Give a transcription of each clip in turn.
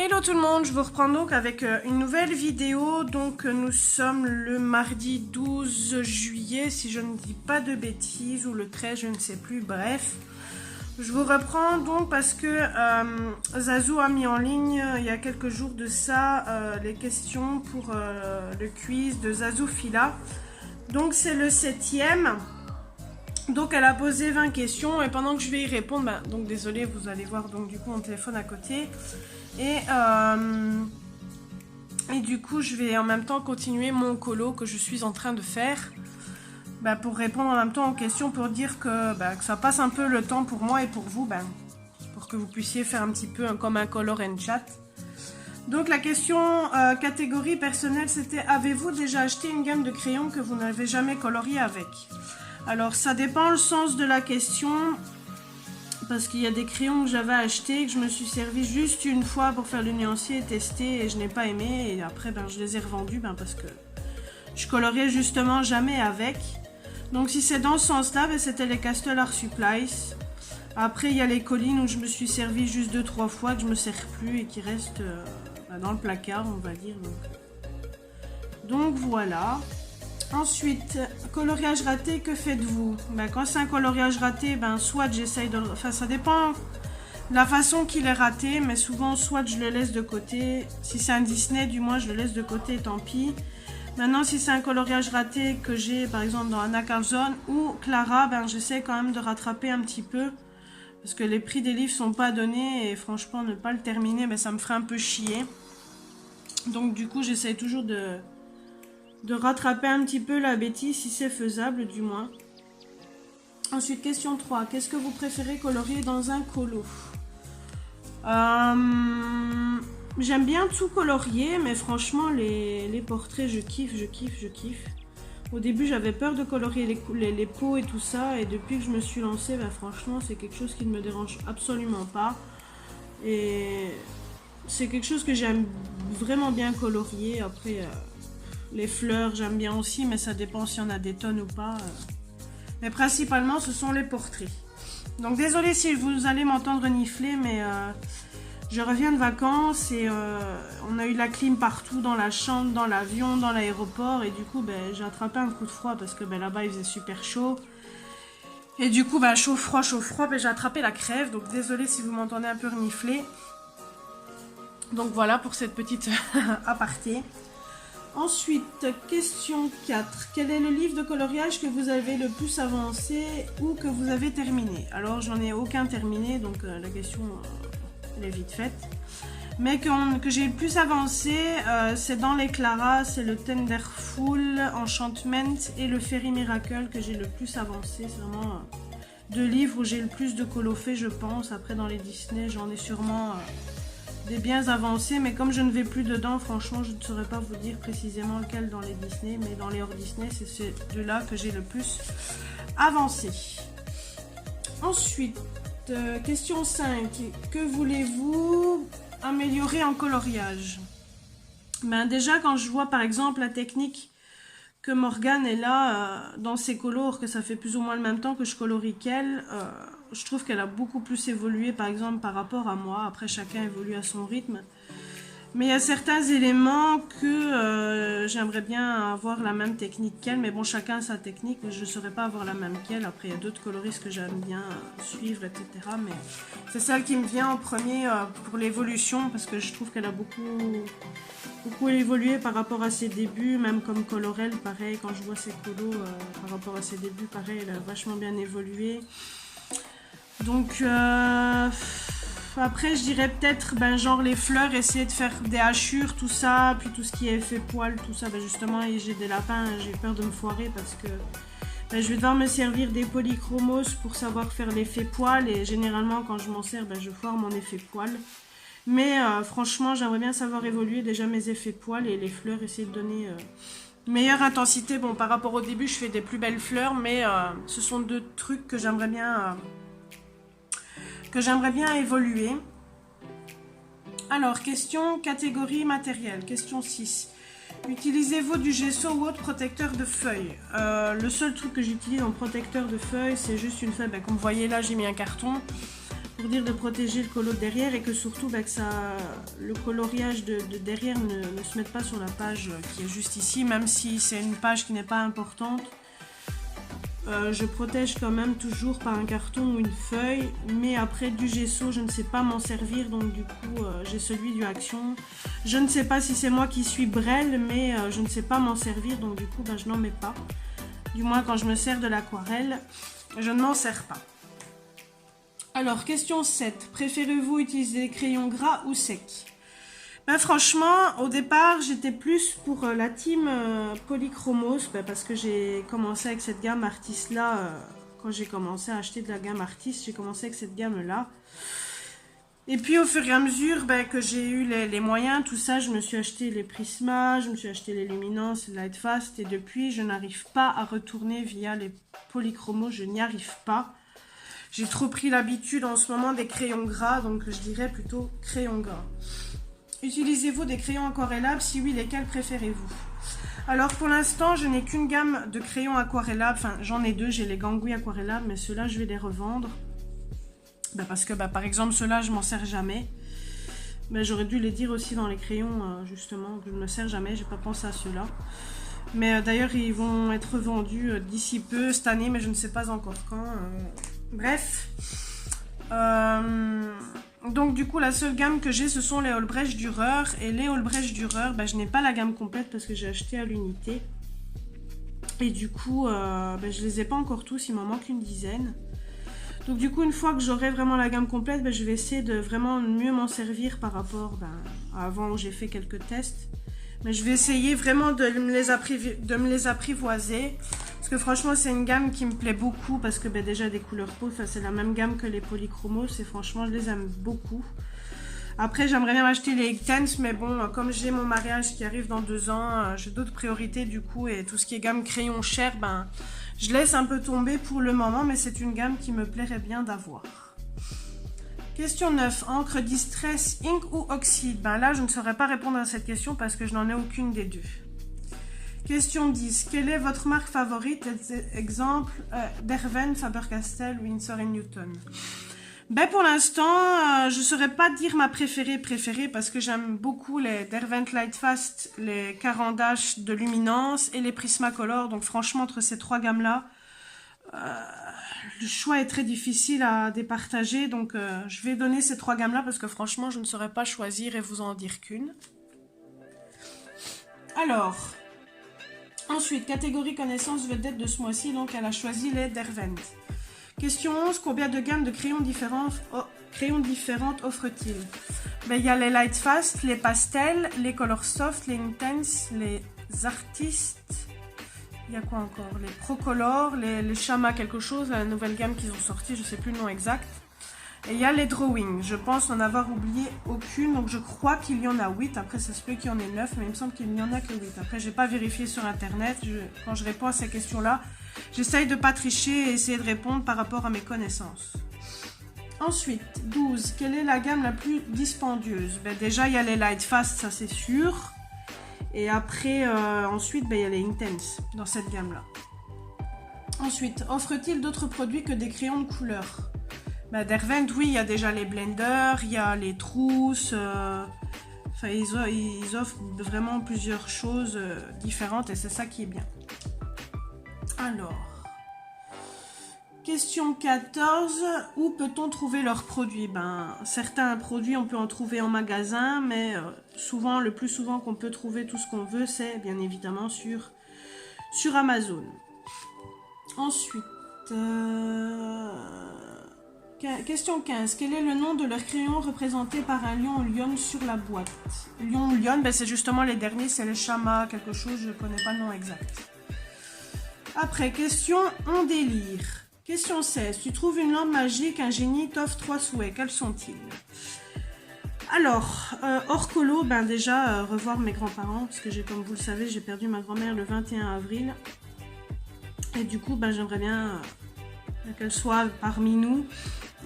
Hello tout le monde, je vous reprends donc avec une nouvelle vidéo. Donc nous sommes le mardi 12 juillet, si je ne dis pas de bêtises, ou le 13, je ne sais plus, bref. Je vous reprends donc parce que Zazou a mis en ligne il y a quelques jours de ça les questions pour le quiz de Zazou Fila. Donc c'est le 7e. Donc elle a posé 20 questions et pendant que je vais y répondre, donc désolé, vous allez voir donc du coup mon téléphone à côté. Et du coup je vais en même temps continuer mon colo que je suis en train de faire pour répondre en même temps aux questions, pour dire que ça passe un peu le temps pour moi et pour vous, pour que vous puissiez faire un petit peu comme un color and chat. Donc la question catégorie personnelle, c'était: avez-vous déjà acheté une gamme de crayons que vous n'avez jamais colorié avec? Alors ça dépend le sens de la question, parce qu'il y a des crayons que j'avais achetés, que je me suis servi juste une fois pour faire le nuancier et tester, et je n'ai pas aimé, et après je les ai revendus parce que je coloriais justement jamais avec. Donc si c'est dans ce sens-là, c'était les Castle Art Supplies. Après il y a les collines où je me suis servi juste 2-3 fois, que je me sers plus et qui restent dans le placard, on va dire. Donc voilà. Ensuite, coloriage raté, que faites-vous? Quand c'est un coloriage raté, soit j'essaye de... Enfin, ça dépend de la façon qu'il est raté, mais souvent, soit je le laisse de côté. Si c'est un Disney, du moins, je le laisse de côté, tant pis. Maintenant, si c'est un coloriage raté que j'ai, par exemple, dans Anna Carlson ou Clara, j'essaie quand même de rattraper un petit peu. Parce que les prix des livres sont pas donnés, et franchement, ne pas le terminer, ça me ferait un peu chier. Donc, du coup, j'essaie toujours de rattraper un petit peu la bêtise, si c'est faisable du moins. Ensuite, question 3. Qu'est-ce que vous préférez colorier dans un colo? J'aime bien tout colorier, mais franchement, les portraits, je kiffe. Au début, j'avais peur de colorier les peaux et tout ça, et depuis que je me suis lancée, franchement, c'est quelque chose qui ne me dérange absolument pas. Et c'est quelque chose que j'aime vraiment bien colorier. Après... les fleurs, j'aime bien aussi, mais ça dépend s'il y en a des tonnes ou pas. Mais principalement, ce sont les portraits. Donc, désolé si vous allez m'entendre renifler, mais je reviens de vacances et on a eu la clim partout, dans la chambre, dans l'avion, dans l'aéroport. Et du coup, j'ai attrapé un coup de froid parce que là-bas, il faisait super chaud. Et du coup, chaud-froid, j'ai attrapé la crève. Donc, désolé si vous m'entendez un peu renifler. Donc, voilà pour cette petite aparté. Ensuite, question 4. Quel est le livre de coloriage que vous avez le plus avancé ou que vous avez terminé? Alors, j'en ai aucun terminé, donc la question elle est vite faite. Mais que j'ai le plus avancé, c'est dans les Clara, c'est le Tenderful, Enchantment et le Fairy Miracle que j'ai le plus avancé. C'est vraiment deux livres où j'ai le plus de colo fait, je pense. Après, dans les Disney, j'en ai sûrement... des biens avancés, mais comme je ne vais plus dedans, franchement, je ne saurais pas vous dire précisément lequel dans les Disney, mais dans les hors Disney, c'est ces deux-là que j'ai le plus avancé. Ensuite, question 5. Que voulez-vous améliorer en coloriage? Déjà, quand je vois par exemple la technique que Morgane est là dans ses colores, que ça fait plus ou moins le même temps que je colorie qu'elle, je trouve qu'elle a beaucoup plus évolué par exemple par rapport à moi. Après, chacun évolue à son rythme, mais il y a certains éléments que j'aimerais bien avoir la même technique qu'elle, mais bon, chacun a sa technique, mais je ne saurais pas avoir la même qu'elle. Après, il y a d'autres coloristes que j'aime bien suivre, etc., mais c'est celle qui me vient en premier pour l'évolution, parce que je trouve qu'elle a beaucoup évolué par rapport à ses débuts, même comme Colorel, pareil, quand je vois ses colos par rapport à ses débuts, pareil, elle a vachement bien évolué. Donc après je dirais peut-être genre les fleurs, essayer de faire des hachures, tout ça, puis tout ce qui est effet poil, tout ça, justement, et j'ai des lapins, j'ai peur de me foirer parce que je vais devoir me servir des polychromos pour savoir faire l'effet poil, et généralement quand je m'en sers, je foire mon effet poil. Mais franchement, j'aimerais bien savoir évoluer déjà mes effets poils, et les fleurs, essayer de donner meilleure intensité. Bon, par rapport au début, je fais des plus belles fleurs, mais ce sont deux trucs que j'aimerais bien évoluer. Alors, question catégorie matériel. Question 6. Utilisez-vous du gesso ou autre protecteur de feuilles? Le seul truc que j'utilise en protecteur de feuilles, c'est juste une feuille. Comme vous voyez là, j'ai mis un carton. pour dire de protéger le colo de derrière et que surtout bah, que le coloriage de derrière ne se mette pas sur la page qui est juste ici, même si c'est une page qui n'est pas importante. Je protège quand même toujours par un carton ou une feuille, mais après du gesso je ne sais pas m'en servir, donc du coup j'ai celui du Action. Je ne sais pas si c'est moi qui suis brêle, mais je ne sais pas m'en servir, donc du coup ben, je n'en mets pas. Du moins quand je me sers de l'aquarelle, je ne m'en sers pas. Alors question 7, préférez-vous utiliser des crayons gras ou secs? Ben franchement, au départ, j'étais plus pour la team Polychromos, parce que j'ai commencé avec cette gamme Artis-là. Quand j'ai commencé à acheter de la gamme Artis, j'ai commencé avec cette gamme-là. Et puis au fur et à mesure que j'ai eu les moyens, tout ça, je me suis acheté les Prisma, je me suis acheté les Luminance, les Lightfast. Et depuis, je n'arrive pas à retourner via les Polychromos, je n'y arrive pas. J'ai trop pris l'habitude en ce moment des crayons gras, donc je dirais plutôt crayons gras. Utilisez-vous des crayons aquarellables? Si oui, lesquels préférez-vous? Alors pour l'instant, je n'ai qu'une gamme de crayons aquarellables. Enfin, j'en ai deux, j'ai les Gangui aquarellables, mais ceux-là, je vais les revendre. Parce que par exemple, ceux-là, je m'en sers jamais. Mais j'aurais dû les dire aussi dans les crayons, justement, que je ne me sers jamais. J'ai pas pensé à ceux-là. Mais d'ailleurs, ils vont être vendus d'ici peu, cette année, mais je ne sais pas encore quand. Bref. Donc du coup la seule gamme que j'ai ce sont les Albrecht Dürer, et les Albrecht Dürer je n'ai pas la gamme complète parce que j'ai acheté à l'unité et du coup je les ai pas encore tous, il m'en manque une dizaine. Donc du coup une fois que j'aurai vraiment la gamme complète, je vais essayer de vraiment mieux m'en servir par rapport à avant où j'ai fait quelques tests. Mais je vais essayer vraiment de me les apprivoiser. Parce que franchement, c'est une gamme qui me plaît beaucoup. Parce que déjà, des couleurs peau, c'est la même gamme que les Polychromos. Et franchement, je les aime beaucoup. Après, j'aimerais bien acheter les Ictens. Mais bon, comme j'ai mon mariage qui arrive dans 2 ans, j'ai d'autres priorités du coup. Et tout ce qui est gamme crayon cher, je laisse un peu tomber pour le moment. Mais c'est une gamme qui me plairait bien d'avoir. Question 9. Encre Distress, Ink ou Oxyde? Là, je ne saurais pas répondre à cette question parce que je n'en ai aucune des deux. Question 10. Quelle est votre marque favorite? Exemple, Derwent, Faber-Castell, Winsor & Newton. Pour l'instant, je ne saurais pas dire ma préférée parce que j'aime beaucoup les Derwent Lightfast, les Caran-d'Ache de Luminance et les Prismacolor. Donc franchement, entre ces 3 gammes-là, le choix est très difficile à départager, donc je vais donner ces 3 gammes là parce que franchement je ne saurais pas choisir et vous en dire qu'une. Alors, ensuite, catégorie connaissance vedette de ce mois-ci, donc elle a choisi les Derwent. Question 11, combien de gammes de crayons différentes offre-t-il? Il y a les Lightfast, les Pastels, les Color Soft, les Intense, les Artistes. Il y a quoi encore? Les Procolor, les Chama quelque chose, la nouvelle gamme qu'ils ont sortie, je ne sais plus le nom exact. Et il y a les Drawing. Je pense n'en avoir oublié aucune, donc je crois qu'il y en a 8. Après, ça se peut qu'il y en ait 9, mais il me semble qu'il n'y en a que 8. Après, je n'ai pas vérifié sur Internet. Quand je réponds à ces questions-là, j'essaye de ne pas tricher et essayer de répondre par rapport à mes connaissances. Ensuite, 12. Quelle est la gamme la plus dispendieuse? Déjà, il y a les Lightfast, ça c'est sûr. Et après, ensuite, il y a les Intense dans cette gamme-là. Ensuite, offre-t-il d'autres produits que des crayons de couleur? Derwent, oui, il y a déjà les blenders, il y a les trousses. Ils offrent vraiment plusieurs choses différentes et c'est ça qui est bien. Alors, question 14. Où peut-on trouver leurs produits? Certains produits, on peut en trouver en magasin, mais souvent, le plus souvent qu'on peut trouver tout ce qu'on veut, c'est bien évidemment sur Amazon. Ensuite, question 15. Quel est le nom de leur crayon représenté par un lion ou lionne sur la boîte? Lion ou lionne, c'est justement les derniers, c'est le Chama, quelque chose, je ne connais pas le nom exact. Après, question on délire. Question 16. Tu trouves une lampe magique, un génie t'offre 3 souhaits. Quels sont-ils? Alors, hors colo, déjà, revoir mes grands-parents, parce que comme vous le savez, j'ai perdu ma grand-mère le 21 avril. Et du coup, j'aimerais bien qu'elle soit parmi nous.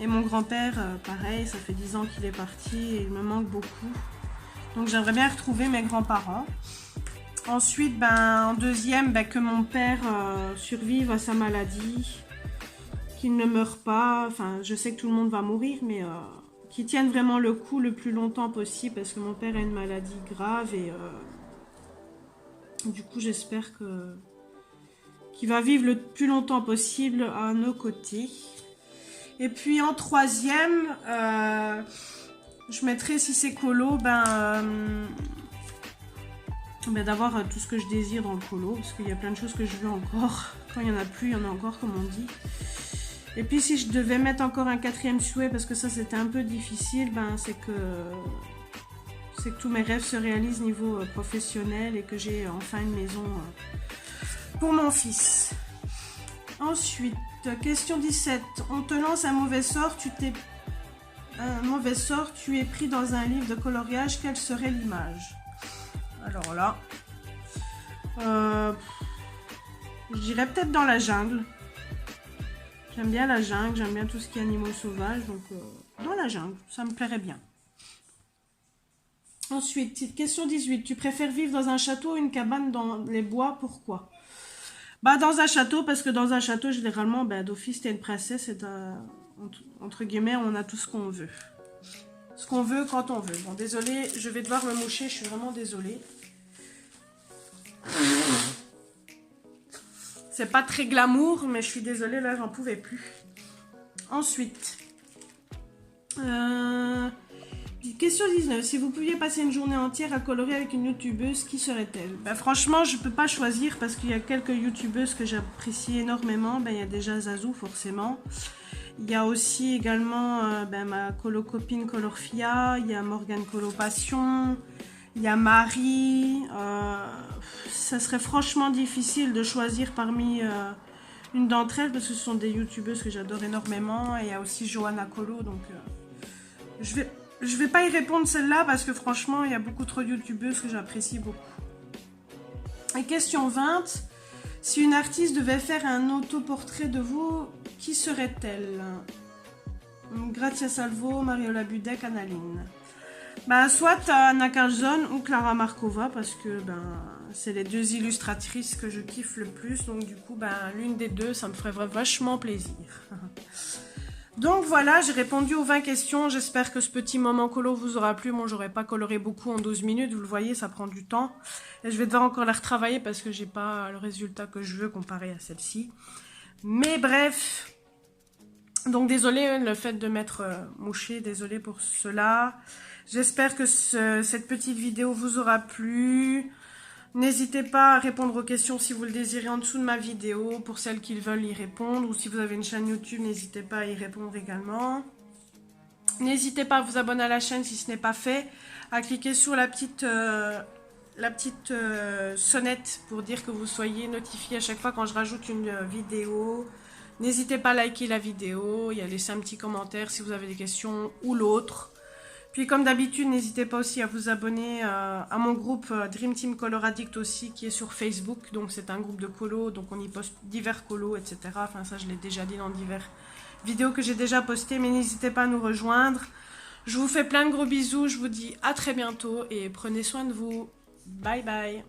Et mon grand-père, pareil, ça fait 10 ans qu'il est parti et il me manque beaucoup. Donc j'aimerais bien retrouver mes grands-parents. Ensuite, en deuxième, que mon père survive à sa maladie, qu'ils ne meurent pas. Enfin, je sais que tout le monde va mourir, mais qu'ils tiennent vraiment le coup le plus longtemps possible, parce que mon père a une maladie grave et du coup, j'espère qu'il va vivre le plus longtemps possible à nos côtés. Et puis en troisième, je mettrai, si c'est colo, d'avoir tout ce que je désire dans le colo, parce qu'il y a plein de choses que je veux encore. Quand il n'y en a plus, il y en a encore, comme on dit. Et puis si je devais mettre encore un quatrième souhait, parce que ça c'était un peu difficile, c'est que tous mes rêves se réalisent niveau professionnel et que j'ai enfin une maison pour mon fils. Ensuite, question 17. On te lance un mauvais sort, tu es pris dans un livre de coloriage, quelle serait l'image? Alors là, je dirais peut-être dans la jungle. J'aime bien la jungle, j'aime bien tout ce qui est animaux sauvages, donc dans la jungle, ça me plairait bien. Ensuite, question 18. Tu préfères vivre dans un château ou une cabane dans les bois? Pourquoi? Dans un château, parce que dans un château, généralement, d'office, t'es une princesse et entre guillemets, on a tout ce qu'on veut. Ce qu'on veut quand on veut. Bon, désolé, je vais devoir me moucher, je suis vraiment désolée. C'est pas très glamour, mais je suis désolée, là, j'en pouvais plus. Ensuite, question 19. Si vous pouviez passer une journée entière à colorer avec une youtubeuse, qui serait-elle? Franchement, je peux pas choisir parce qu'il y a quelques youtubeuses que j'apprécie énormément. Il y a déjà Zazou, forcément. Il y a aussi également ma colo-copine Colorfia. Il y a Morgane Colopassion. Il y a Marie. Ça serait franchement difficile de choisir parmi une d'entre elles parce que ce sont des youtubeuses que j'adore énormément. Et il y a aussi Johanna Colo. Donc, je vais pas y répondre celle-là parce que franchement, il y a beaucoup trop de youtubeuses que j'apprécie beaucoup. Et question 20. Si une artiste devait faire un autoportrait de vous, qui serait-elle? Grazia Salvo, Mariola Budek, Annaline. Soit Anna Carlson ou Clara Markova parce que c'est les deux illustratrices que je kiffe le plus. Donc du coup, l'une des deux, ça me ferait vachement plaisir. Donc voilà, j'ai répondu aux 20 questions. J'espère que ce petit moment colo vous aura plu. Moi, j'aurais pas coloré beaucoup en 12 minutes. Vous le voyez, ça prend du temps. Et je vais devoir encore la retravailler parce que j'ai pas le résultat que je veux comparé à celle-ci. Mais bref. Donc désolé le fait de m'être mouché. Désolé pour cela. J'espère que cette petite vidéo vous aura plu. N'hésitez pas à répondre aux questions si vous le désirez en dessous de ma vidéo, pour celles qui veulent y répondre. Ou si vous avez une chaîne YouTube, n'hésitez pas à y répondre également. N'hésitez pas à vous abonner à la chaîne si ce n'est pas fait. À cliquer sur la petite sonnette pour dire que vous soyez notifié à chaque fois quand je rajoute une vidéo. N'hésitez pas à liker la vidéo et à laisser un petit commentaire si vous avez des questions ou l'autre. Puis comme d'habitude, n'hésitez pas aussi à vous abonner à mon groupe Dream Team Color Addict aussi, qui est sur Facebook. Donc c'est un groupe de colo, donc on y poste divers colos, etc. Enfin ça je l'ai déjà dit dans divers vidéos que j'ai déjà postées, mais n'hésitez pas à nous rejoindre. Je vous fais plein de gros bisous, je vous dis à très bientôt et prenez soin de vous. Bye bye.